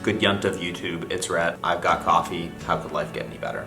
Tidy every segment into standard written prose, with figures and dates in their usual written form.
Good yunt of YouTube, it's Rhett. I've got coffee. How could life get any better?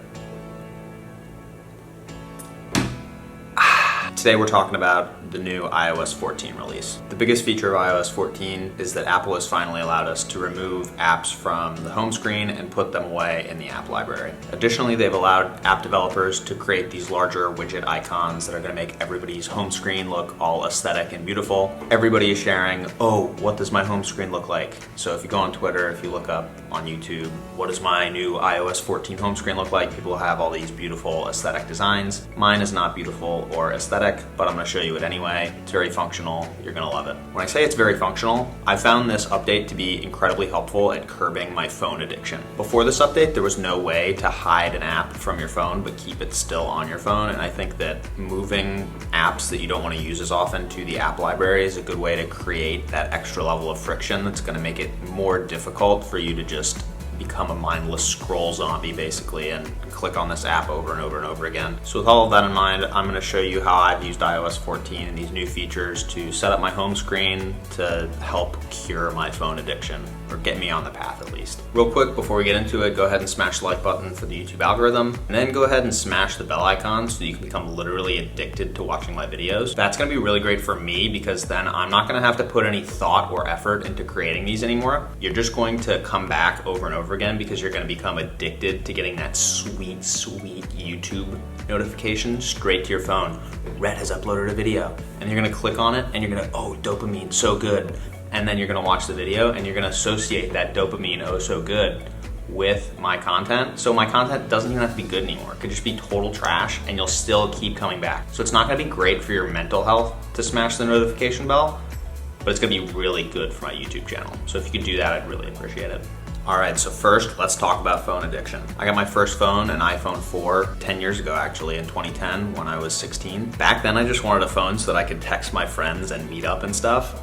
Today we're talking about the new iOS 14 release. The biggest feature of iOS 14 is that Apple has finally allowed us to remove apps from the home screen and put them away in the app library. Additionally, they've allowed app developers to create these larger widget icons that are going to make everybody's home screen look all aesthetic and beautiful. Everybody is sharing, oh, what does my home screen look like? So if you go on Twitter, if you look up on YouTube, what does my new iOS 14 home screen look like? People have all these beautiful aesthetic designs. Mine is not beautiful or aesthetic, but I'm going to show you it anyway. It's very functional. You're going to love it. When I say it's very functional, I found this update to be incredibly helpful at curbing my phone addiction. Before this update, there was no way to hide an app from your phone but keep it still on your phone, and I think that moving apps that you don't want to use as often to the app library is a good way to create that extra level of friction that's going to make it more difficult for you to just become a mindless scroll zombie basically and click on this app over and over and over again. So with all of that in mind, I'm going to show you how I've used iOS 14 and these new features to set up my home screen to help cure my phone addiction, or get me on the path at least. Real quick before we get into it, go ahead and smash the like button for the YouTube algorithm, and then go ahead and smash the bell icon so you can become literally addicted to watching my videos. That's going to be really great for me because then I'm not going to have to put any thought or effort into creating these anymore. You're just going to come back over and over again because you're going to become addicted to getting that sweet YouTube notification straight to your phone. Rhett has uploaded a video, and you're going to click on it and you're going to, oh, dopamine, so good. And then you're going to watch the video and you're going to associate that dopamine, oh so good, with my content. So my content doesn't even have to be good anymore. It could just be total trash and you'll still keep coming back. So it's not going to be great for your mental health to smash the notification bell, but it's going to be really good for my YouTube channel. So if you could do that, I'd really appreciate it. All right, so first, let's talk about phone addiction. I got my first phone, an iPhone 4, 10 years ago actually, in 2010 when I was 16. Back then, I just wanted a phone so that I could text my friends and meet up and stuff,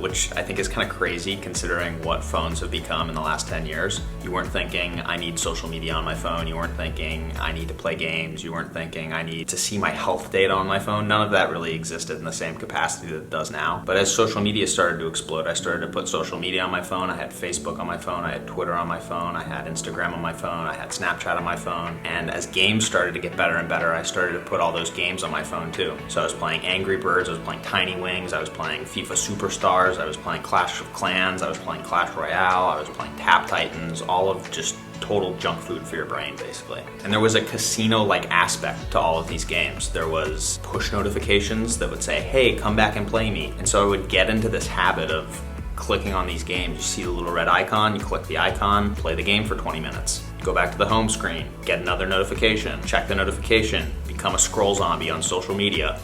which I think is kind of crazy considering what phones have become in the last 10 years. You weren't thinking, I need social media on my phone. You weren't thinking, I need to play games. You weren't thinking, I need to see my health data on my phone. None of that really existed in the same capacity that it does now. But as social media started to explode, I started to put social media on my phone. I had Facebook on my phone. I had Twitter on my phone, I had Instagram on my phone, I had Snapchat on my phone, and as games started to get better and better, I started to put all those games on my phone too. So I was playing Angry Birds, I was playing Tiny Wings, I was playing FIFA Superstars, I was playing Clash of Clans, I was playing Clash Royale, I was playing Tap Titans, all of just total junk food for your brain basically. And there was a casino-like aspect to all of these games. There was push notifications that would say, hey, come back and play me. And so I would get into this habit of clicking on these games. You see the little red icon, you click the icon, play the game for 20 minutes. Go back to the home screen, get another notification, check the notification, become a scroll zombie on social media.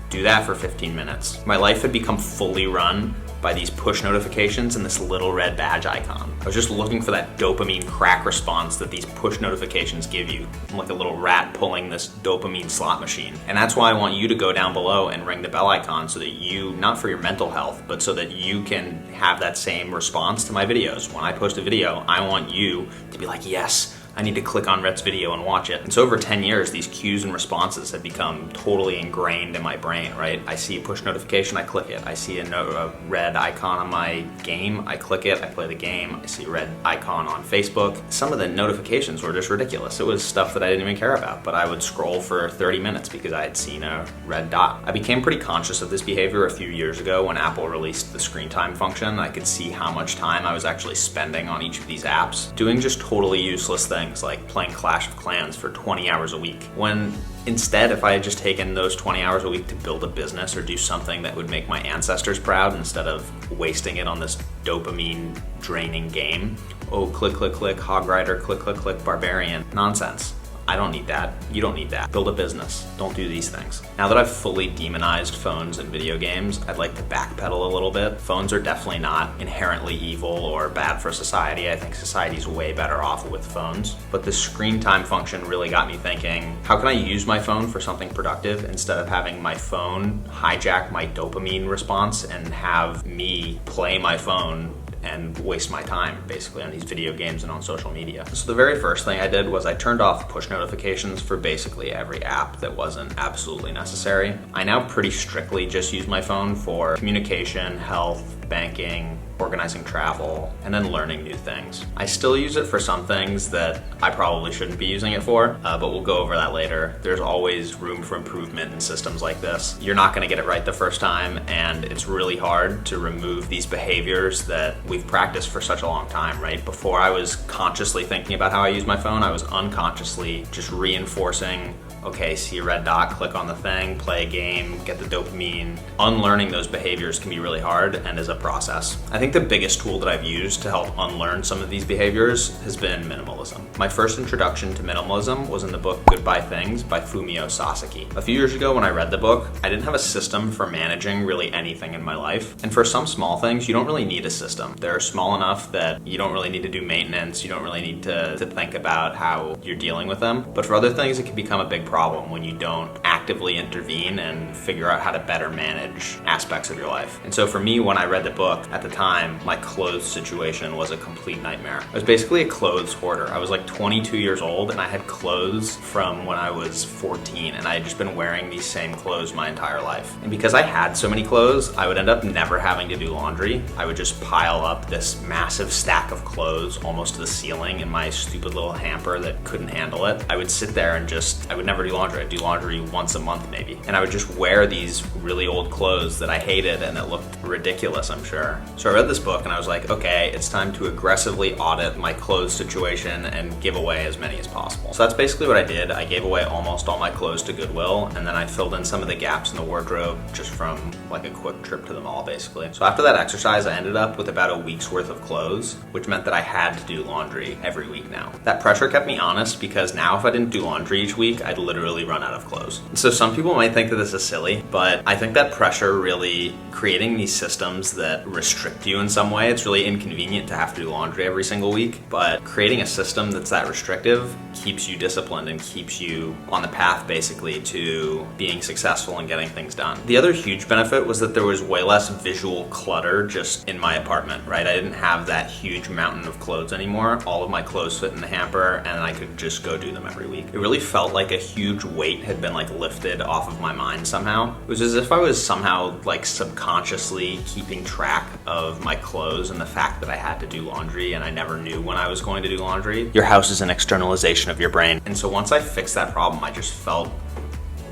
Do that for 15 minutes. My life had become fully run by these push notifications and this little red badge icon. I was just looking for that dopamine crack response that these push notifications give you. I'm like a little rat pulling this dopamine slot machine. And that's why I want you to go down below and ring the bell icon so that you, not for your mental health, but so that you can have that same response to my videos. When I post a video, I want you to be like, yes, I need to click on Rhett's video and watch it. And so over 10 years, these cues and responses have become totally ingrained in my brain, right? I see a push notification, I click it. I see a red icon on my game, I click it, I play the game. I see a red icon on Facebook. Some of the notifications were just ridiculous. It was stuff that I didn't even care about, but I would scroll for 30 minutes because I had seen a red dot. I became pretty conscious of this behavior a few years ago when Apple released the screen time function. I could see how much time I was actually spending on each of these apps, doing just totally useless things like playing Clash of Clans for 20 hours a week. When instead, if I had just taken those 20 hours a week to build a business or do something that would make my ancestors proud instead of wasting it on this dopamine draining game. Oh, click, click, click, Hog Rider, click, click, click, Barbarian. Nonsense. I don't need that. You don't need that. Build a business. Don't do these things. Now that I've fully demonized phones and video games, I'd like to backpedal a little bit. Phones are definitely not inherently evil or bad for society. I think society's way better off with phones. But the screen time function really got me thinking, how can I use my phone for something productive instead of having my phone hijack my dopamine response and have me play my phone and waste my time basically on these video games and on social media. So the very first thing I did was I turned off push notifications for basically every app that wasn't absolutely necessary. I now pretty strictly just use my phone for communication, health, banking, organizing travel, and then learning new things. I still use it for some things that I probably shouldn't be using it for, but we'll go over that later. There's always room for improvement in systems like this. You're not gonna get it right the first time, and it's really hard to remove these behaviors that we've practiced for such a long time, right? Before I was consciously thinking about how I use my phone, I was unconsciously just reinforcing, okay, see a red dot, click on the thing, play a game, get the dopamine. Unlearning those behaviors can be really hard and is a process. I think the biggest tool that I've used to help unlearn some of these behaviors has been minimalism. My first introduction to minimalism was in the book Goodbye Things by Fumio Sasaki. A few years ago when I read the book, I didn't have a system for managing really anything in my life. And for some small things, you don't really need a system. They're small enough that you don't really need to do maintenance, you don't really need to think about how you're dealing with them. But for other things, it can become a big problem when you don't actively intervene and figure out how to better manage aspects of your life. And so for me, when I read the book, at the time, my clothes situation was a complete nightmare. I was basically a clothes hoarder. I was like 22 years old and I had clothes from when I was 14, and I had just been wearing these same clothes my entire life. And because I had so many clothes, I would end up never having to do laundry. I would just pile up this massive stack of clothes almost to the ceiling in my stupid little hamper that couldn't handle it. I would sit there and I would never do laundry. I'd do laundry once a month maybe. And I would just wear these really old clothes that I hated and it looked ridiculous, I'm sure. So I read this book and I was like, okay, it's time to aggressively audit my clothes situation and give away as many as possible. So that's basically what I did. I gave away almost all my clothes to Goodwill, and then I filled in some of the gaps in the wardrobe just from like a quick trip to the mall basically. So after that exercise, I ended up with about a week's worth of clothes, which meant that I had to do laundry every week now. That pressure kept me honest because now if I didn't do laundry each week, I'd literally run out of clothes. So some people might think that this is silly, but I think that pressure really creating these systems that restrict you in some way, it's really inconvenient to have to do laundry every single week, but creating a system that's that restrictive keeps you disciplined and keeps you on the path basically to being successful and getting things done. The other huge benefit was that there was way less visual clutter just in my apartment, right? I didn't have that huge mountain of clothes anymore. All of my clothes fit in the hamper and I could just go do them every week. It really felt like a huge weight had been like lifted off of my mind somehow. It was as if I was somehow like subconsciously keeping track of my clothes and the fact that I had to do laundry and I never knew when I was going to do laundry. Your house is an externalization of your brain. And so once I fixed that problem, I just felt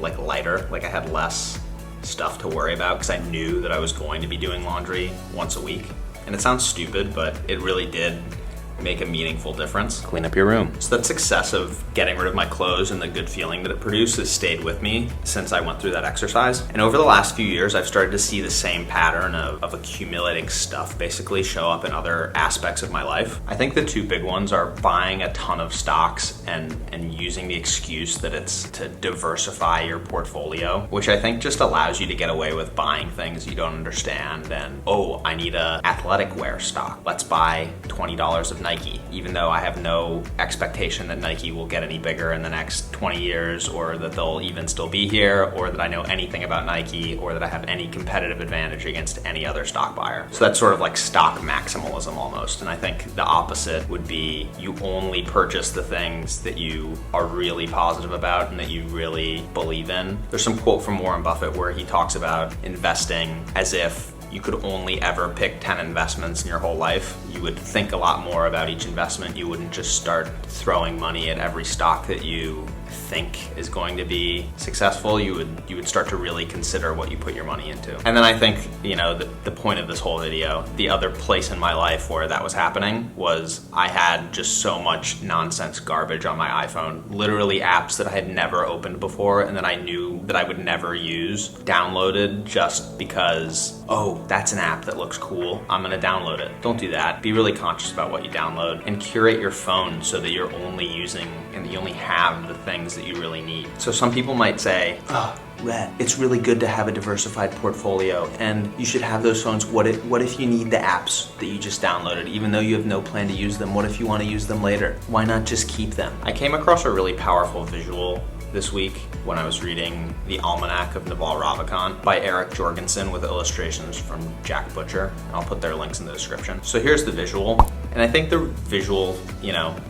like lighter, like I had less stuff to worry about because I knew that I was going to be doing laundry once a week. And it sounds stupid, but it really did make a meaningful difference. Clean up your room. So that success of getting rid of my clothes and the good feeling that it produced has stayed with me since I went through that exercise. And over the last few years, I've started to see the same pattern of accumulating stuff basically show up in other aspects of my life. I think the two big ones are buying a ton of stocks and using the excuse that it's to diversify your portfolio, which I think just allows you to get away with buying things you don't understand and, oh, I need a athletic wear stock. Let's buy $20 of Nike, even though I have no expectation that Nike will get any bigger in the next 20 years or that they'll even still be here or that I know anything about Nike or that I have any competitive advantage against any other stock buyer. So that's sort of like stock maximalism almost. And I think the opposite would be you only purchase the things that you are really positive about and that you really believe in. There's some quote from Warren Buffett where he talks about investing as if you could only ever pick 10 investments in your whole life. You would think a lot more about each investment. You wouldn't just start throwing money at every stock that you think is going to be successful. You would start to really consider what you put your money into. And then I think, the point of this whole video, the other place in my life where that was happening was I had just so much nonsense garbage on my iPhone, literally apps that I had never opened before and that I knew that I would never use, downloaded just because, oh, that's an app that looks cool, I'm gonna download it. Don't do that. Be really conscious about what you download and curate your phone so that you're only using and you only have the things that you really need. So some people might say, oh, Rhett, it's really good to have a diversified portfolio and you should have those phones. What if you need the apps that you just downloaded, even though you have no plan to use them? What if you want to use them later? Why not just keep them? I came across a really powerful visual this week when I was reading The Almanac of Naval Ravikant by Eric Jorgensen with illustrations from Jack Butcher. And I'll put their links in the description. So here's the visual. And I think the visual,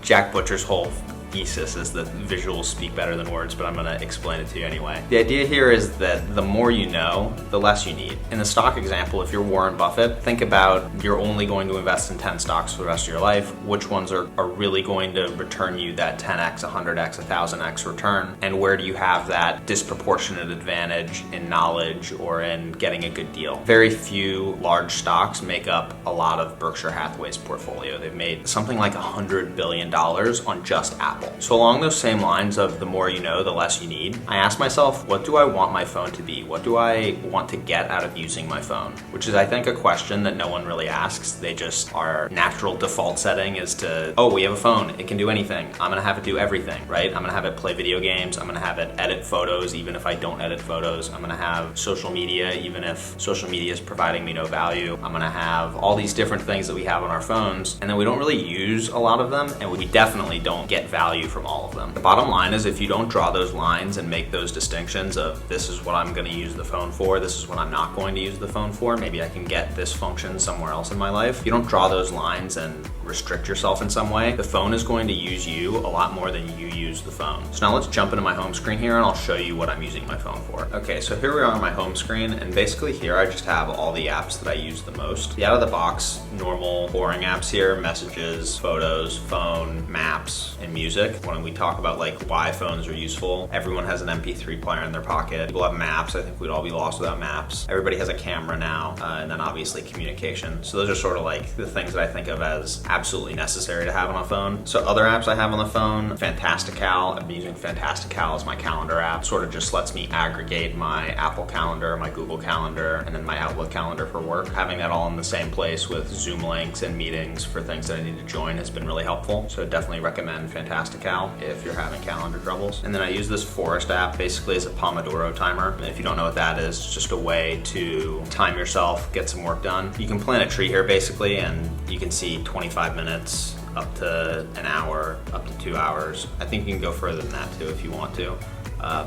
Jack Butcher's whole thesis is that visuals speak better than words, but I'm gonna explain it to you anyway. The idea here is that the more you know, the less you need. In the stock example, if you're Warren Buffett, think about you're only going to invest in 10 stocks for the rest of your life. Which ones are really going to return you that 10x, 100x, 1000x return? And where do you have that disproportionate advantage in knowledge or in getting a good deal? Very few large stocks make up a lot of Berkshire Hathaway's portfolio. They've made something like $100 billion on just Apple. So along those same lines of the more you know, the less you need, I asked myself, what do I want my phone to be? What do I want to get out of using my phone? Which is, I think, a question that no one really asks. They just, our natural default setting is to, oh, we have a phone, it can do anything. I'm gonna have it do everything, right? I'm gonna have it play video games. I'm gonna have it edit photos, even if I don't edit photos. I'm gonna have social media, even if social media is providing me no value. I'm gonna have all these different things that we have on our phones, and then we don't really use a lot of them, and we definitely don't get value from all of them. The bottom line is, if you don't draw those lines and make those distinctions of this is what I'm gonna use the phone for, this is what I'm not going to use the phone for, maybe I can get this function somewhere else in my life. If you don't draw those lines and restrict yourself in some way, the phone is going to use you a lot more than you use the phone. So now let's jump into my home screen here and I'll show you what I'm using my phone for. Okay, so here we are on my home screen, and basically here I just have all the apps that I use the most. The out of the box, normal, boring apps here: messages, photos, phone, maps, and music. When we talk about like why phones are useful, everyone has an MP3 player in their pocket. People have maps. I think we'd all be lost without maps. Everybody has a camera now, and then obviously communication. So those are sort of like the things that I think of as absolutely necessary to have on a phone. So other apps I have on the phone: Fantastical. I've been using Fantastical as my calendar app. Sort of just lets me aggregate my Apple Calendar, my Google Calendar, and then my Outlook calendar for work. Having that all in the same place with Zoom links and meetings for things that I need to join has been really helpful. So definitely recommend Fantastical if you're having calendar troubles. And then I use this Forest app basically as a Pomodoro timer. And if you don't know what that is, it's just a way to time yourself, get some work done. You can plant a tree here basically, and you can see 25 minutes, up to an hour, up to 2 hours. I think you can go further than that too if you want to.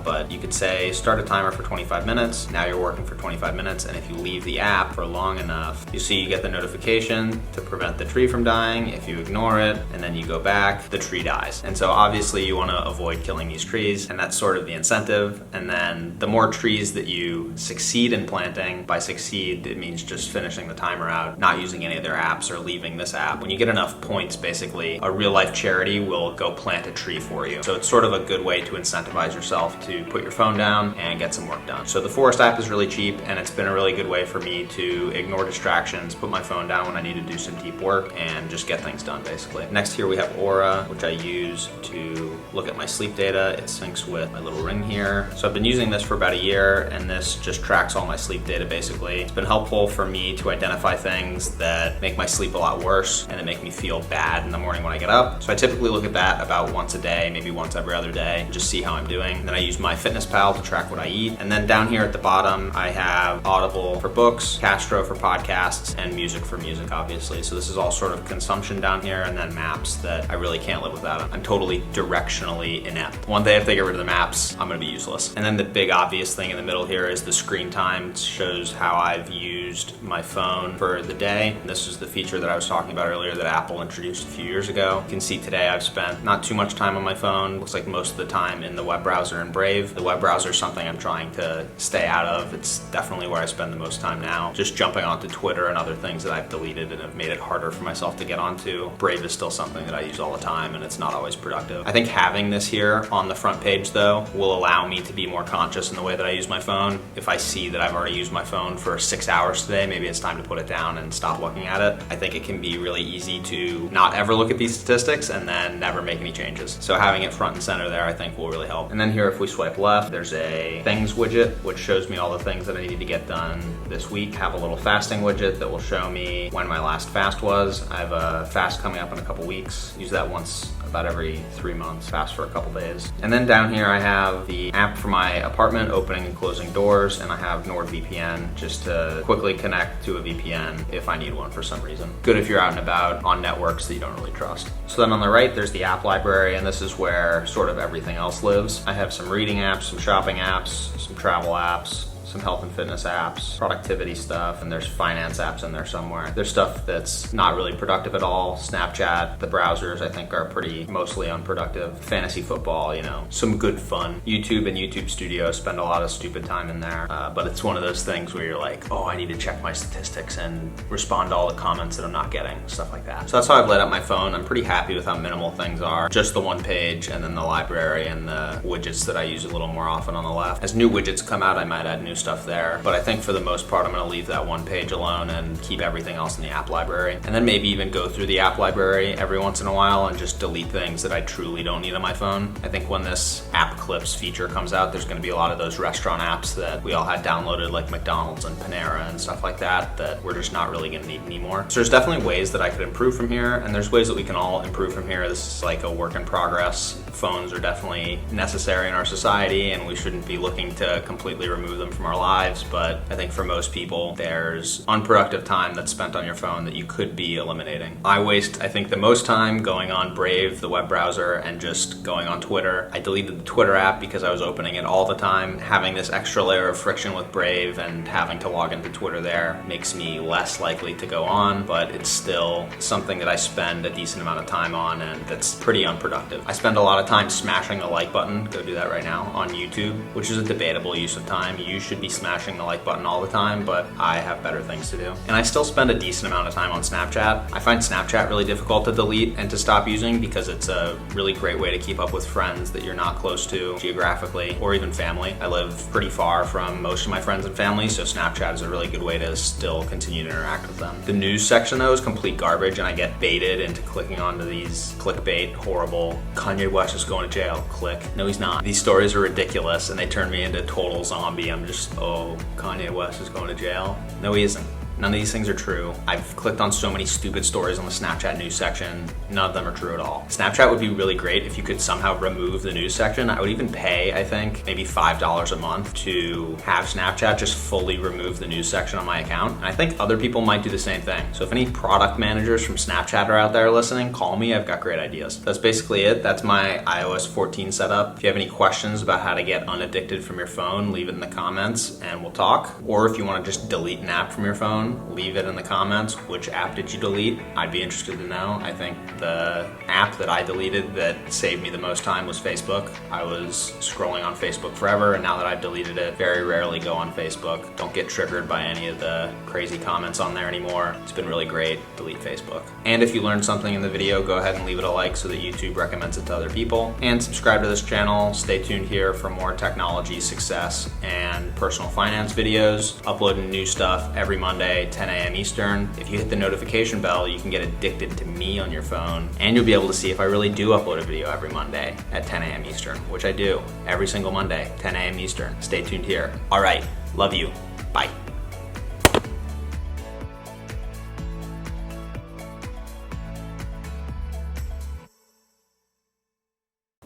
But you could say start a timer for 25 minutes. Now you're working for 25 minutes, and if you leave the app for long enough, you see you get the notification to prevent the tree from dying. If you ignore it and then you go back, the tree dies. And so obviously you want to avoid killing these trees, and that's sort of the incentive. And then the more trees that you succeed in planting, by succeed it means just finishing the timer out, not using any of their apps or leaving this app. When you get enough points, basically a real life charity will go plant a tree for you. So it's sort of a good way to incentivize yourself to put your phone down and get some work done. So the Forest app is really cheap, and it's been a really good way for me to ignore distractions, put my phone down when I need to do some deep work, and just get things done basically. Next here we have Aura, which I use to look at my sleep data. It syncs with my little ring here. So I've been using this for about a year, and this just tracks all my sleep data basically. It's been helpful for me to identify things that make my sleep a lot worse and that make me feel bad in the morning when I get up. So I typically look at that about once a day, maybe once every other day, just see how I'm doing. And then I use MyFitnessPal to track what I eat. And then down here at the bottom, I have Audible for books, Castro for podcasts, and music for music, obviously. So this is all sort of consumption down here, and then maps that I really can't live without. I'm totally directionally inept. One day if they get rid of the maps, I'm gonna be useless. And then the big obvious thing in the middle here is the screen time. It shows how I've used my phone for the day. And this is the feature that I was talking about earlier that Apple introduced a few years ago. You can see today I've spent not too much time on my phone. Looks like most of the time in the web browser in Brave. The web browser is something I'm trying to stay out of. It's definitely where I spend the most time now. Just jumping onto Twitter and other things that I've deleted and have made it harder for myself to get onto. Brave is still something that I use all the time, and it's not always productive. I think having this here on the front page though will allow me to be more conscious in the way that I use my phone. If I see that I've already used my phone for 6 hours today, maybe it's time to put it down and stop looking at it. I think it can be really easy to not ever look at these statistics and then never make any changes. So having it front and center there I think will really help. And then here if we swipe left, there's a things widget which shows me all the things that I need to get done this week. Have a little fasting widget that will show me when my last fast was. I have a fast coming up in a couple weeks. Use that once about every 3 months, fast for a couple days. And then down here I have the app for my apartment, opening and closing doors, and I have NordVPN just to quickly connect to a VPN if I need one for some reason. Good if you're out and about on networks that you don't really trust. So then on the right there's the app library, and this is where sort of everything else lives. I have some reading apps, some shopping apps, some travel apps, some health and fitness apps, productivity stuff, and there's finance apps in there somewhere. There's stuff that's not really productive at all. Snapchat, the browsers I think are pretty mostly unproductive. Fantasy football, you know, some good fun. YouTube and YouTube Studio spend a lot of stupid time in there, but it's one of those things where you're like, oh, I need to check my statistics and respond to all the comments that I'm not getting, stuff like that. So that's how I've laid out my phone. I'm pretty happy with how minimal things are. Just the one page and then the library and the widgets that I use a little more often on the left. As new widgets come out, I might add new stuff there, but I think for the most part, I'm gonna leave that one page alone and keep everything else in the app library. And then maybe even go through the app library every once in a while and just delete things that I truly don't need on my phone. I think when this app clips feature comes out, there's gonna be a lot of those restaurant apps that we all had downloaded, like McDonald's and Panera and stuff like that, that we're just not really gonna need anymore. So there's definitely ways that I could improve from here, and there's ways that we can all improve from here. This is like a work in progress. Phones are definitely necessary in our society, and we shouldn't be looking to completely remove them from our lives, but I think for most people, there's unproductive time that's spent on your phone that you could be eliminating. I waste, I think, the most time going on Brave, the web browser, and just going on Twitter. I deleted the Twitter app because I was opening it all the time. Having this extra layer of friction with Brave and having to log into Twitter there makes me less likely to go on, but it's still something that I spend a decent amount of time on, and that's pretty unproductive. I spend a lot of time smashing the like button, go do that right now, on YouTube, which is a debatable use of time. You should be smashing the like button all the time, but I have better things to do. And I still spend a decent amount of time on Snapchat. I find Snapchat really difficult to delete and to stop using because it's a really great way to keep up with friends that you're not close to geographically, or even family. I live pretty far from most of my friends and family, so Snapchat is a really good way to still continue to interact with them. The news section though is complete garbage, and I get baited into clicking onto these clickbait, horrible, Kanye West is going to jail, click. No, he's not. These stories are ridiculous and they turn me into a total zombie. I'm just, oh, Kanye West is going to jail. No, he isn't. None of these things are true. I've clicked on so many stupid stories on the Snapchat news section. None of them are true at all. Snapchat would be really great if you could somehow remove the news section. I would even pay, I think, maybe $5 a month to have Snapchat just fully remove the news section on my account. And I think other people might do the same thing. So if any product managers from Snapchat are out there listening, call me. I've got great ideas. That's basically it. That's my iOS 14 setup. If you have any questions about how to get unaddicted from your phone, leave it in the comments and we'll talk. Or if you want to just delete an app from your phone, leave it in the comments. Which app did you delete? I'd be interested to know. I think the app that I deleted that saved me the most time was Facebook. I was scrolling on Facebook forever, and now that I've deleted it, very rarely go on Facebook. Don't get triggered by any of the crazy comments on there anymore. It's been really great. Delete Facebook. And if you learned something in the video, go ahead and leave it a like so that YouTube recommends it to other people. And subscribe to this channel. Stay tuned here for more technology, success, and personal finance videos. Uploading new stuff every Monday, 10 a.m. Eastern. If you hit the notification bell, you can get addicted to me on your phone, and you'll be able to see if I really do upload a video every Monday at 10 a.m. Eastern, which I do every single Monday, 10 a.m. Eastern. Stay tuned here. All right, love you. Bye.